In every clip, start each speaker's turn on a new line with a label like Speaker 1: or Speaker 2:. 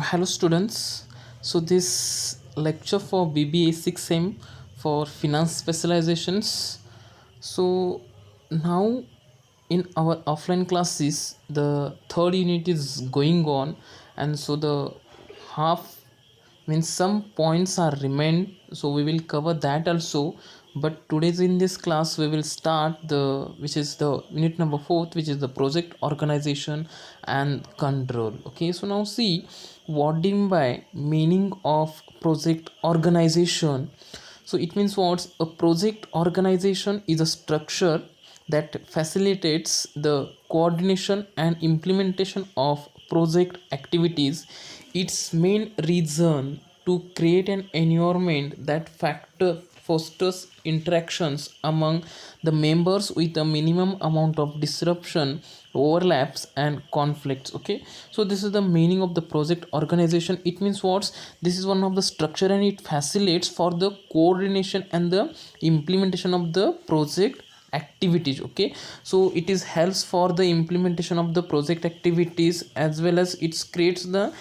Speaker 1: Hello students. So this lecture for BBA 6M for finance specializations. So now in our offline classes the third unit is going on, and so the half means some points are remained, so we will cover that also. But today's in this class we will start the which is the unit number 4th, which is the project organization and control. Okay, so now see what do you mean by meaning of project organization. So it means what a project organization is a structure that facilitates the coordination and implementation of project activities. Its main reason to create an environment that factor fosters interactions among the members with a minimum amount of disruption, overlaps and conflicts. Okay, so this is the meaning of the project organization. It means what this is one of the structure and it facilitates for the coordination and the implementation of the project activities. Okay, so it is helps for the implementation of the project activities as well as it creates the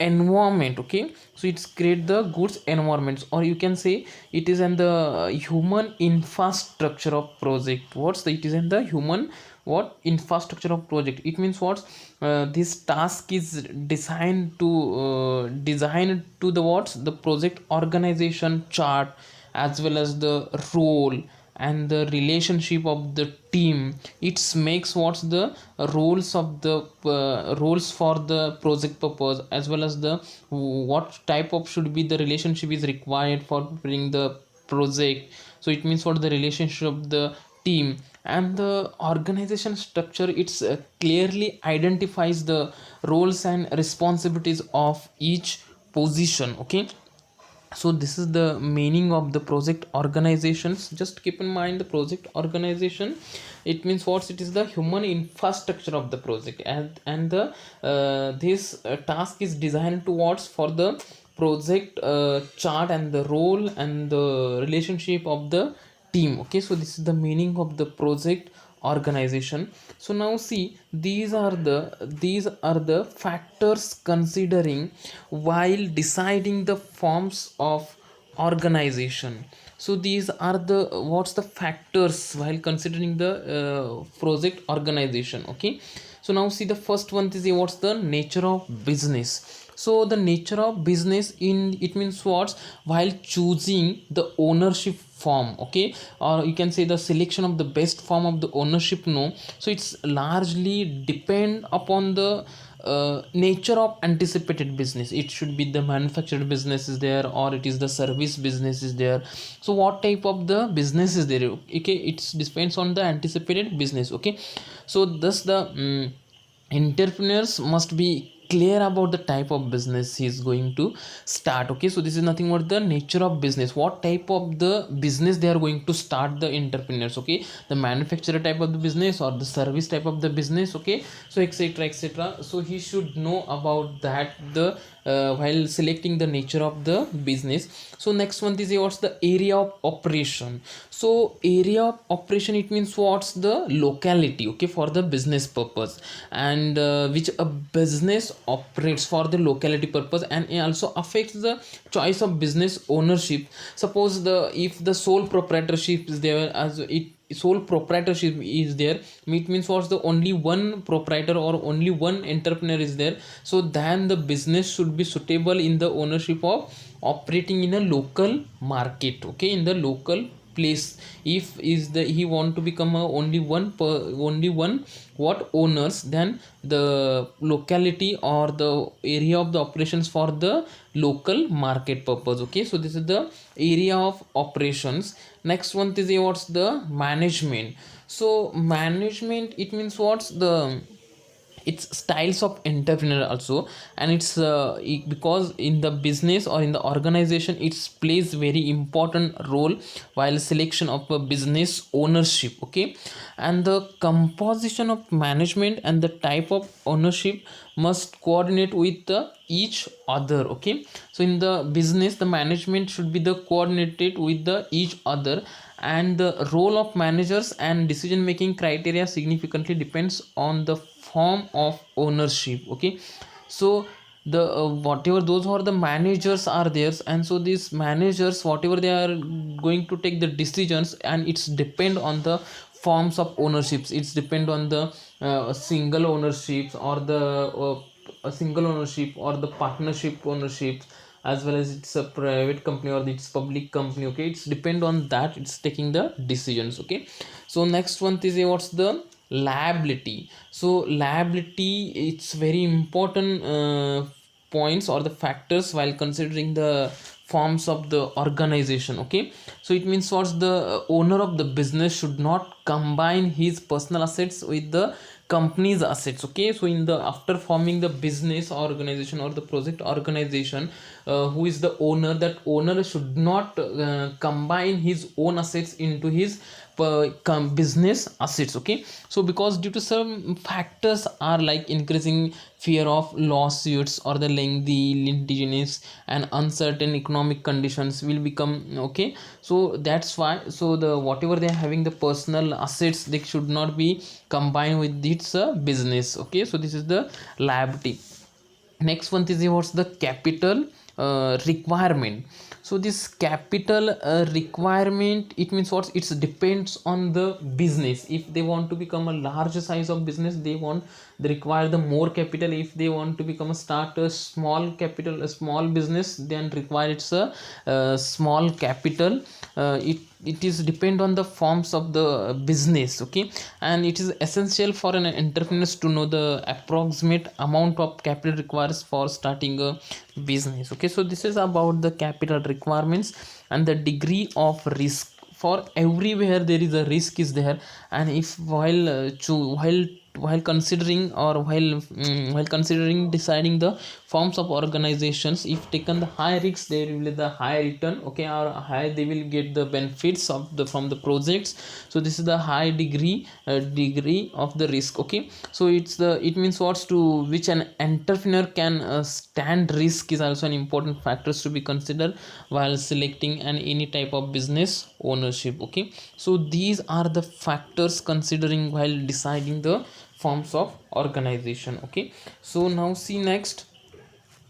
Speaker 1: environment. Okay, so it's create the goods environments, or you can say it is in the human infrastructure of project. What's the it is in the human what infrastructure of project. It means what this task is designed to the what's the project organization chart, as well as the role and the relationship of the team. It makes what's the roles for the project purpose, as well as the what type of should be the relationship is required for bring the project. So it means what the relationship of the team and the organization structure. It's clearly identifies the roles and responsibilities of each position. Okay, so this is the meaning of the project organizations. Just keep in mind the project organization, it means what it is the human infrastructure of the project, and the this task is designed towards for the project chart and the role and the relationship of the team. Okay, so this is the meaning of the project organization. So now see these are the factors considering while deciding the forms of organization. So these are the what's the factors while considering the project organization. Okay, so now see the first one is what's the nature of business. So the nature of business in it means what while choosing the ownership form. Okay, or you can say the selection of the best form of the ownership. No, so it's largely depend upon the nature of anticipated business. It should be the manufactured business is there, or it is the service business is there. So what type of the business is there? Okay, it depends on the anticipated business. Okay, so thus the entrepreneurs must be clear about the type of business he is going to start. Okay, so this is nothing but the nature of business, what type of the business they are going to start the entrepreneurs. Okay, the manufacturer type of the business or the service type of the business. Okay, so etc etc, so he should know about that the while selecting the nature of the business. So next one is what's the area of operation. So area of operation, it means what's the locality. Okay, for the business purpose, and which a business operates for the locality purpose, and it also affects the choice of business ownership. Suppose the if the sole proprietorship is there, as it sole proprietorship is there, it means what's the only one proprietor or only one entrepreneur is there. So then the business should be suitable in the ownership of operating in a local market. Okay, in the local place. If is the he want to become a only one what owners, then the locality or the area of the operations for the local market purpose. Okay, so this is the area of operations. Next one is what's the management. So management, it means what's the it's styles of entrepreneur also, and it's because in the business or in the organization it plays very important role while selection of a business ownership. Okay, and the composition of management and the type of ownership must coordinate with the each other. Okay, so in the business the management should be the coordinated with the each other, and the role of managers and decision making criteria significantly depends on the form of ownership. Okay, so the whatever those who are the managers are theirs, and so these managers whatever they are going to take the decisions, and it's depend on the forms of ownerships. It's depend on the single ownerships or the a single ownership or the partnership ownership, as well as it's a private company or it's public company. Okay, it's depend on that, it's taking the decisions. Okay, so next one is what's the liability. So liability, it's very important points or the factors while considering the forms of the organization. Okay, so it means what's the owner of the business should not combine his personal assets with the company's assets. Okay, so in the after forming the business organization or the project organization, who is the owner, that owner should not combine his own assets into his business assets. Okay, so because due to some factors are like increasing fear of lawsuits or the lengthy litigious and uncertain economic conditions will become. Okay, so that's why, so the whatever they are having the personal assets, they should not be combined with its business. Okay, so this is the liability. Next one is what's the capital requirement. So this capital requirement, it means what, it depends on the business. If they want to become a large size of business, they require the more capital. If they want to become a start a small capital, a small business, then require it's a small capital. It is depend on the forms of the business. Okay, and it is essential for an entrepreneur to know the approximate amount of capital requires for starting a business. Okay, so this is about the capital requirements and the degree of risk. For everywhere there is a risk is there, and if while considering or while considering deciding the forms of organizations, if taken the high risks, there will be the high return. Okay, or high they will get the benefits of the from the projects. So this is the high degree of the risk. Okay, so it means what's to which an entrepreneur can stand risk is also an important factors to be considered while selecting an any type of business ownership. Okay, so these are the factors considering while deciding the forms of organization. Okay, so now see next,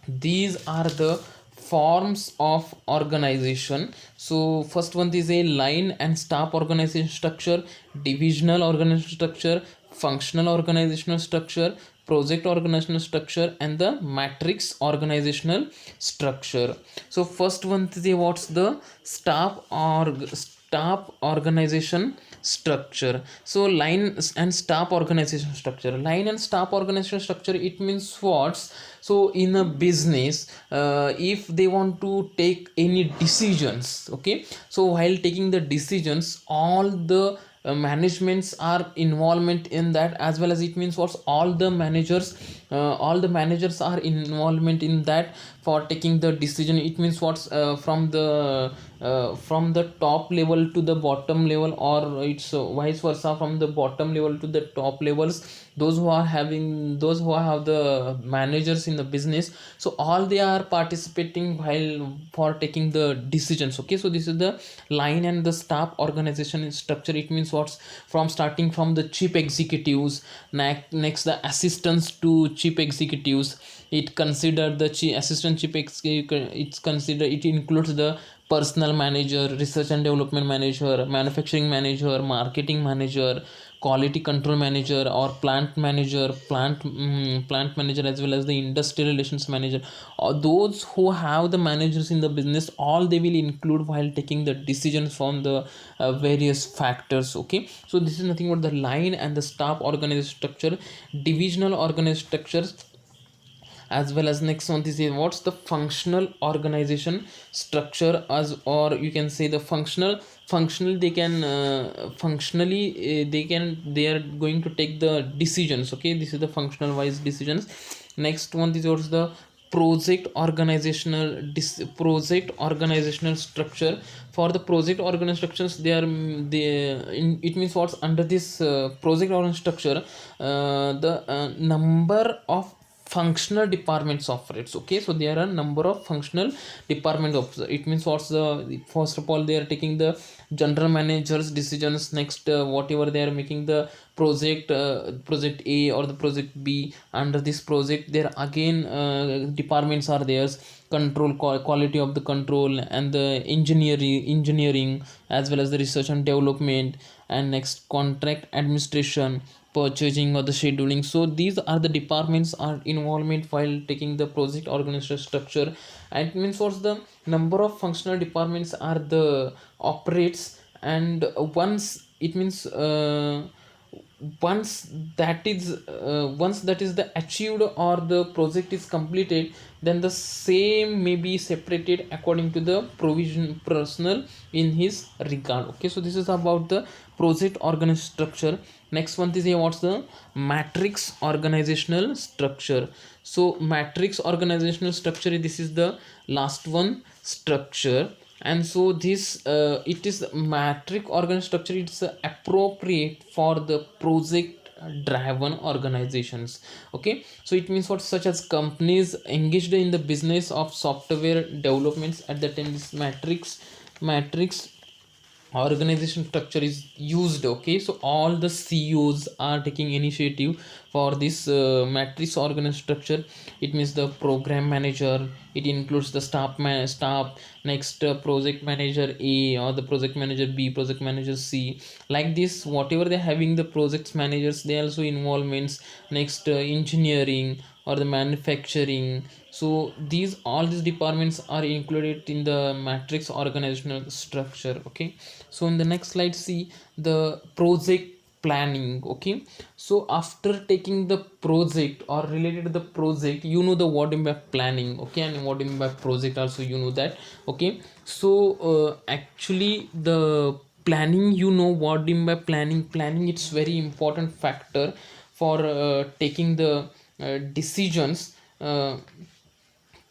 Speaker 1: these are the forms of organization. So first one is a line and staff organization structure, divisional organization structure, functional organizational structure, project organizational structure, and the matrix organizational structure. So first one is a what's the staff organization structure. So line and staff organization structure, line and staff organization structure, it means what. So in a business, if they want to take any decisions. Okay, so while taking the decisions, all the managements are involvement in that, as well as it means what, all the managers are involvement in that for taking the decision. It means what's from the top level to the bottom level, or it's vice versa, from the bottom level to the top levels. Those who have the managers in the business, so all they are participating while for taking the decisions. Okay, so this is the line and the staff organization structure. It means what's from starting from the chief executives, next the assistants to chief executives. It consider the assistant chief executive, it's consider, it includes the personal manager, research and development manager, manufacturing manager, marketing manager, quality control manager, or plant manager, as well as the industrial relations manager. Those who have the managers in the business, all they will include while taking the decisions from the various factors. Okay, so this is nothing but the line and the staff organization structure, divisional organization structures, as well as next one is what's the functional organization structure, as or you can say the functional they can functionally they are going to take the decisions. Okay, this is the functional wise decisions. Next one is what's the project organizational structure. For the project organizational structures, it means what's under this project organizational structure, the number of functional departments operates. Okay, so there are number of functional departments of it means what's the first of all they are taking the general managers decisions. Next whatever they are making the project A or the project B, under this project there again departments are theirs: control, quality of the control, and the engineering, as well as the research and development, and next contract administration, purchasing, or the scheduling. So these are the departments are involvement while taking the project organizational structure. And it means what's the number of functional departments are the operates. And once it means once once that is the achieved or the project is completed, then the same may be separated according to the provision personal in his regard. Okay, so this is about the project organization structure. Next one is here, what's the matrix organizational structure. So matrix organizational structure, this is the last one structure. And so this it is matrix organizational structure, it's appropriate for the project driven organizations. Okay, so it means what, such as companies engaged in the business of software developments. At the time this matrix organization structure is used. Okay, so all the CEOs are taking initiative for this matrix organization structure. It means the program manager, it includes the staff. Next project manager A or the project manager B, project manager C, like this whatever they're having the projects managers, they also involvements. Next engineering or the manufacturing. So these all these departments are included in the matrix organizational structure. Okay, so in the next slide, see the project planning. Okay, so after taking the project or related to the project, you know the what in by planning. Okay, and what in by project also, you know that. Okay, so actually the planning, you know what in by planning, it's very important factor for taking the decisions.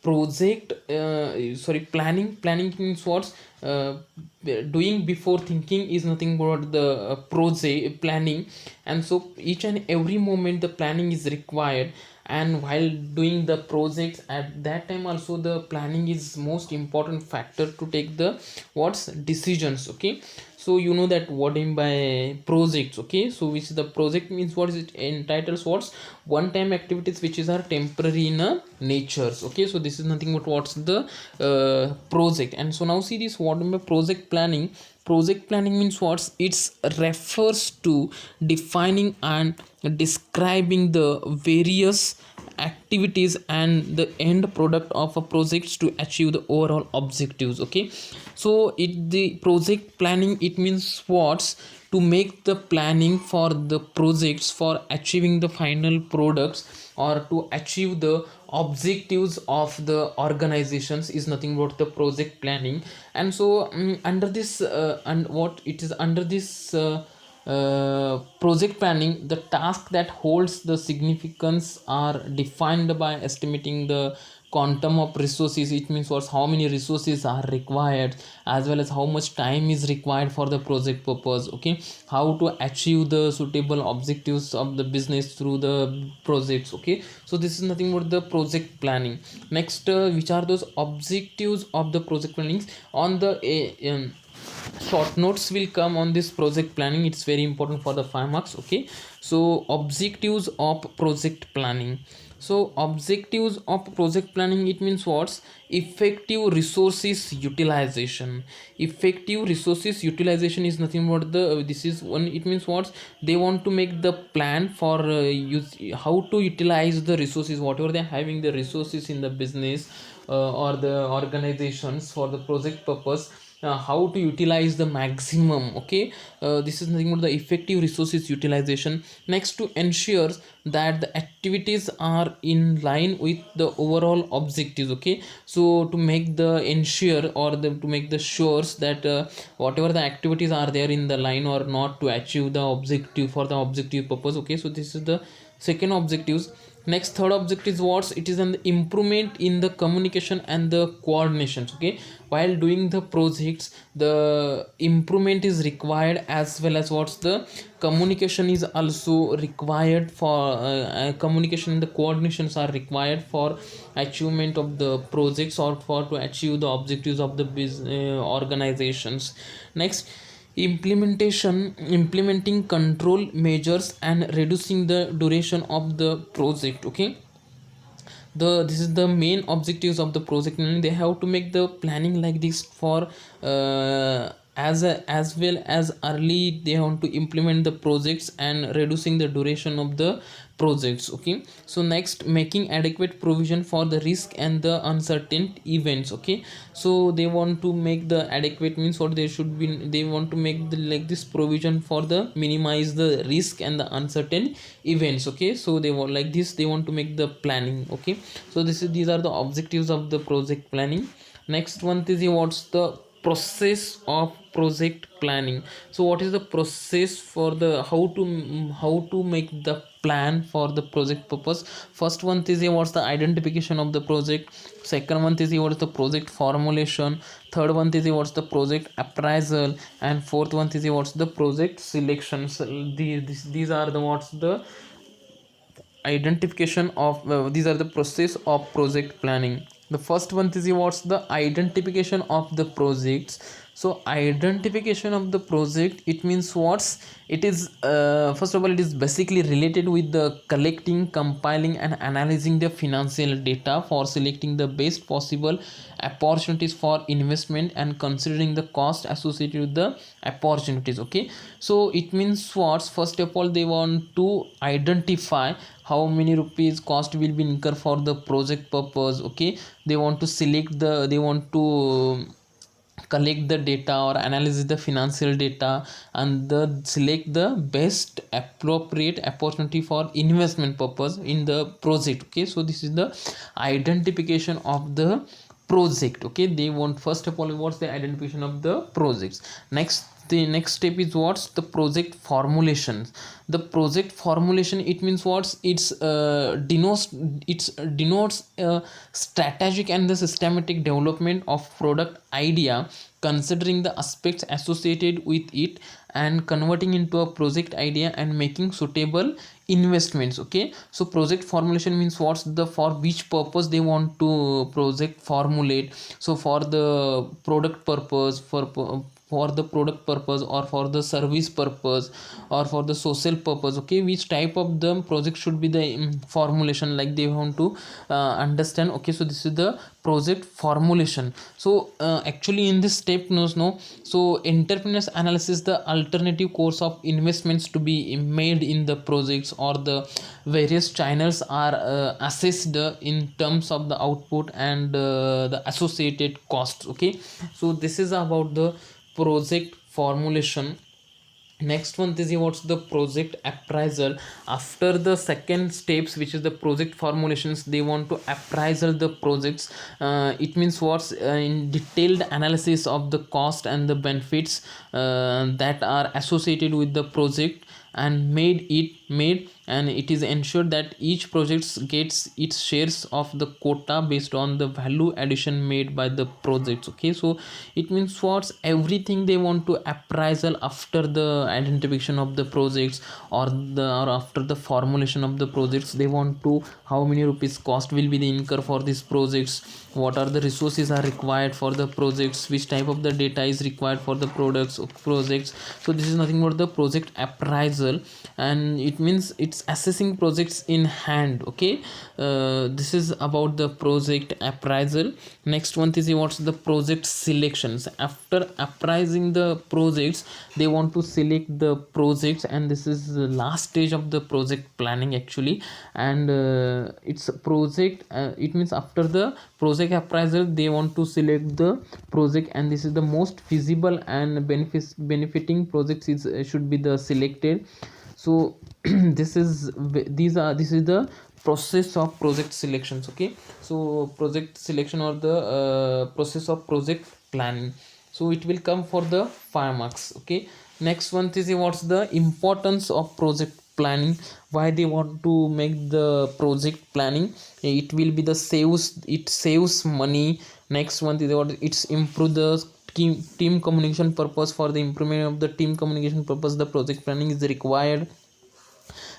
Speaker 1: Project sorry Planning means what, uh, doing before thinking is nothing but the project planning. And so each and every moment the planning is required. And while doing the projects at that time also, the planning is most important factor to take the what's decisions. Okay, so you know that what in by projects. Okay, so which the project means what is it entitles what's one time activities which is are temporary in a natures. Okay, so this is nothing but what's the project. And so now see this what in by project planning means what, it's refers to defining and describing the various activities and the end product of a project to achieve the overall objectives. Okay, so it the project planning, it means what's to make the planning for the projects for achieving the final products or to achieve the objectives of the organizations is nothing but the project planning. And so under this and what it is under this project planning, the task that holds the significance are defined by estimating the quantum of resources. It means what, how many resources are required, as well as how much time is required for the project purpose. Okay, how to achieve the suitable objectives of the business through the projects. Okay, so this is nothing but the project planning. Next which are those objectives of the project plannings on the short notes will come on this project planning, it's very important for the 5 marks. Okay, so objectives of project planning. So objectives of project planning, it means what's effective resources utilization. Effective resources utilization is nothing but the this is one, it means what, they want to make the plan for use how to utilize the resources whatever they're having the resources in the business or the organizations for the project purpose, how to utilize the maximum. Okay, this is nothing but the effective resources utilization. Next, to ensure that the activities are in line with the overall objectives. Okay, so to make the ensure or the to make the sures that whatever the activities are there in the line or not to achieve the objective for the objective purpose. Okay, so this is the second objectives. Next, third objective is what it is an improvement in the communication and the coordinations. Okay, while doing the projects, the improvement is required, as well as what's the communication is also required for communication and the coordinations are required for achievement of the projects or for to achieve the objectives of the business organizations. Next, implementing control measures and reducing the duration of the project. Okay, this is the main objectives of the project, and they have to make the planning like this for as well as early they want to implement the projects and reducing the duration of the projects. Okay, so next, making adequate provision for the risk and the uncertain events. Okay, so they want to make the adequate means what they should be, they want to make the like this provision for the minimize the risk and the uncertain events. Okay, so they want like this, they want to make the planning. Okay, so these are the objectives of the project planning. Next one is what's the process of project planning. So what is the process for the how to make the plan for the project purpose? First one is what's the identification of the project. Second one is what's the project formulation. Third one is what's the project appraisal. And fourth one is what's the project selection. So these are the what's the identification of these are the process of project planning. The first one is what's the identification of the projects. So identification of the project, it means what's it is first of all, it is basically related with the collecting, compiling and analyzing the financial data for selecting the best possible opportunities for investment and considering the cost associated with the opportunities. Okay, so it means what, first of all they want to identify how many rupees cost will be incurred for the project purpose. Okay, they want to select the, they want to collect the data or analyze the financial data and select the best appropriate opportunity for investment purpose in the project. Okay, so this is the identification of the project. Okay, they want first of all what's the identification of the projects. Next, the next step is what's the project formulation. The project formulation, it means what's it's denotes strategic and the systematic development of product idea, considering the aspects associated with it and converting into a project idea and making suitable investments. Okay, so project formulation means what's the, for which purpose they want to project formulate. So for the product purpose, for the product purpose or for the service purpose or for the social purpose. Okay, which type of the project should be the formulation, like they want to understand. Okay, so this is the project formulation. So actually in this step no, so entrepreneurs analysis the alternative course of investments to be made in the projects, or the various channels are assessed in terms of the output and the associated costs. Okay, so this is about the project formulation. Next one is what's the project appraisal. After the second steps, which is the project formulations, they want to appraisal the projects. It means what's in detailed analysis of the cost and the benefits that are associated with the project, and made and it is ensured that each project gets its shares of the quota based on the value addition made by the projects. Okay, so it means what's everything they want to appraisal after the identification of the projects, or after the formulation of the projects. They want to how many rupees cost will be the incur for these projects, what are the resources are required for the projects, which type of the data is required for the projects. So this is nothing but the project appraisal, and it means it's assessing projects in hand. Okay, this is about the project appraisal. Next one is what's the project selections. After appraising the projects, they want to select the projects, and this is the last stage of the project planning actually. And it's a project, it means after the project appraisal they want to select the project, and this is the most feasible and benefiting projects is should be the selected. So this is the process of project selections. Okay, so project selection or the process of project planning, so it will come for the 5 marks. Okay, next one is what's the importance of project planning. Why they want to make the project planning? It will be the saves, it saves money. Next one is what, it's improve the team communication purpose. For the improvement of the team communication purpose, the project planning is required.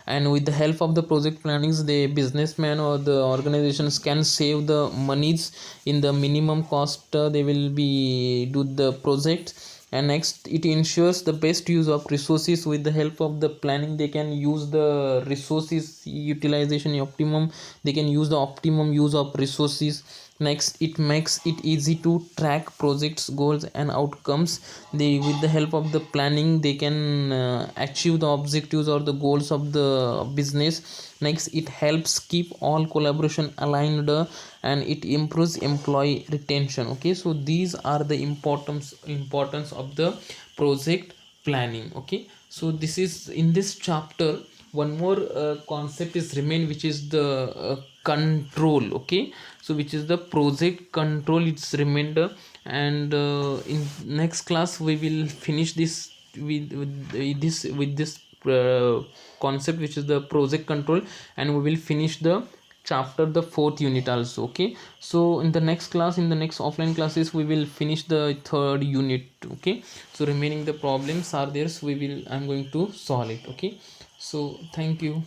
Speaker 1: And with the help of the project plannings, the businessman or the organizations can save the monies in the minimum cost. They will be do the project. And next, it ensures the best use of resources. With the help of the planning, they can use the resources utilization optimum. They can use the optimum use of resources. Next, it makes it easy to track projects goals and outcomes. They, with the help of the planning, they can achieve the objectives or the goals of the business. Next, it helps keep all collaboration aligned, and it improves employee retention. Okay, so these are the importance of the project planning. Okay, so this is in this chapter. One more concept is remain, which is the control. Okay, so which is the project control, its remainder. And in next class we will finish this with this concept, which is the project control. And we will finish the chapter, the fourth unit also. Okay, so in the next class, in the next offline classes, we will finish the third unit. Okay, so remaining the problems are there, so I'm going to solve it. Okay, so thank you.